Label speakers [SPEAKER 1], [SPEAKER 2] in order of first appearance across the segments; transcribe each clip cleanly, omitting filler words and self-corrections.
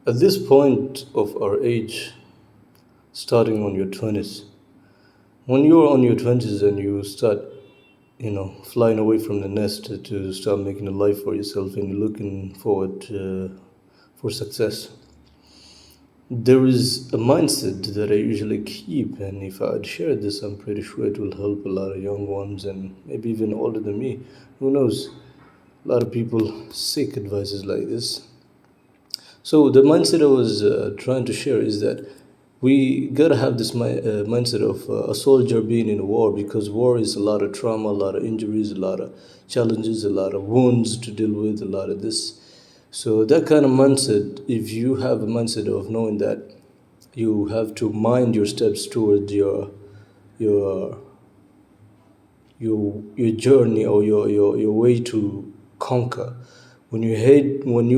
[SPEAKER 1] At this point of our age, starting on your 20s, when you're on your 20s and you start, flying away from the nest to start making a life for yourself and you're looking forward for success, there is a mindset that I usually keep. And if I'd share this, I'm pretty sure it will help a lot of young ones and maybe even older than me. Who knows? A lot of people seek advices like this. So the mindset I was trying to share is that we gotta have this mindset of a soldier being in a war, because war is a lot of trauma, a lot of injuries, a lot of challenges, a lot of wounds to deal with, a lot of this. So that kind of mindset, if you have a mindset of knowing that you have to mind your steps towards your your journey, or your way to conquer. When you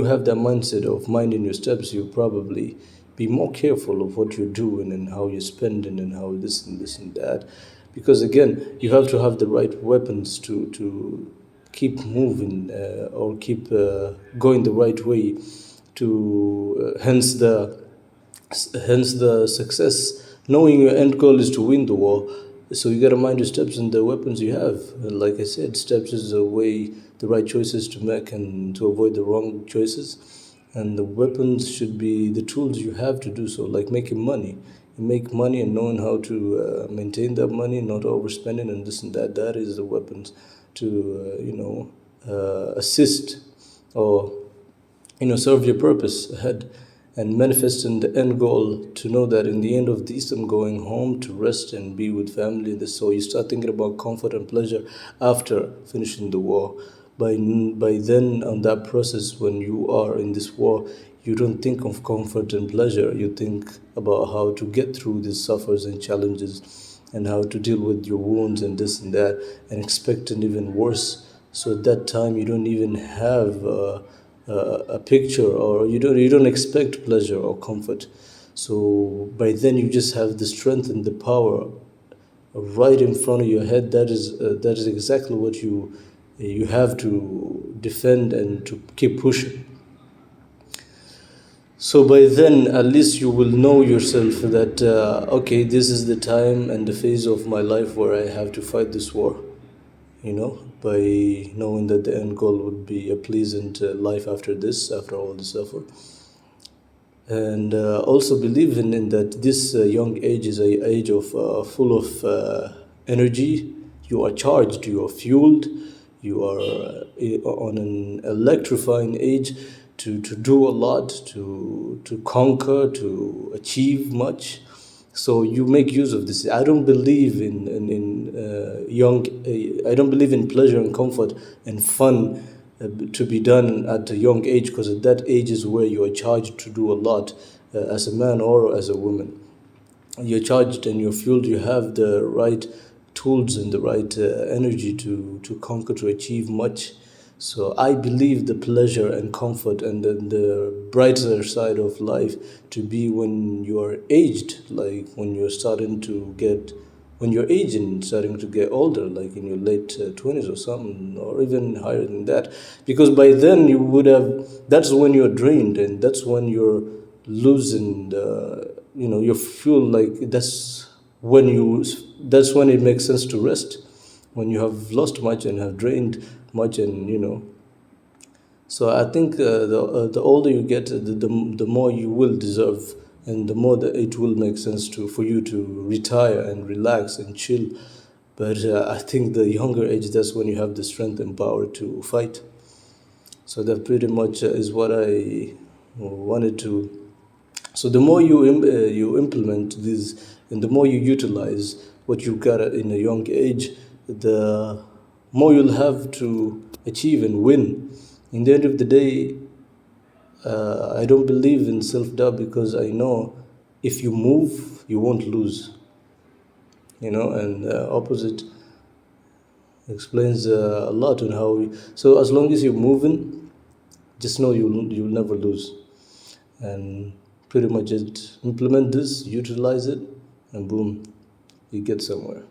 [SPEAKER 1] have that mindset of minding your steps, you probably be more careful of what you're doing and how you're spending and how this and that. Because again, you have to have the right weapons to keep moving, or keep going the right way, to hence the success. Knowing your end goal is to win the war, so you got to mind your steps and the weapons you have. And like I said, steps is the way, the right choices to make and to avoid the wrong choices. And the weapons should be the tools you have to do so, like making money. You make money and knowing how to maintain that money, not overspending and this and that. That is the weapons to assist, or serve your purpose ahead, and manifesting the end goal, to know that in the end of this I'm going home to rest and be with family. So you start thinking about comfort and pleasure after finishing the war. By then, on that process, when you are in this war, you don't think of comfort and pleasure. You think about how to get through these suffers and challenges, and how to deal with your wounds and this and that, and expecting even worse. So at that time, you don't even have a picture, or you don't expect pleasure or comfort. So by then, you just have the strength and the power right in front of your head. That is exactly what you have to defend and to keep pushing. So by then, at least you will know yourself that okay, this is the time and the phase of my life where I have to fight this war. By knowing that the end goal would be a pleasant life after this, after all this effort. And also believing in that this young age is a age of full of energy. You are charged, you are fueled, you are on an electrifying age to do a lot, to conquer, to achieve much. So you make use of this. I don't believe I don't believe in pleasure and comfort and fun to be done at a young age, because at that age is where you are charged to do a lot, as a man or as a woman. You're charged and you're fueled. You have the right tools and the right energy to conquer, to achieve much. So I believe the pleasure and comfort and the brighter side of life to be when you are aged, like when you're aging, starting to get older, like in your late 20s or something, or even higher than that. Because by then that's when you're drained, and that's when you're losing your fuel. Like that's when it makes sense to rest, when you have lost much and have drained much. And so I think the older you get, the more you will deserve, and the more that it will make sense for you to retire and relax and chill. But I think the younger age, that's when you have the strength and power to fight. So that pretty much is what I wanted to. So the more you implement this, and the more you utilize what you got in a young age, the more you'll have to achieve and win. In the end of the day, I don't believe in self doubt, because I know if you move, you won't lose. And opposite explains a lot on how. So as long as you're moving, just know you'll never lose. And pretty much just implement this, utilize it, and boom, you get somewhere.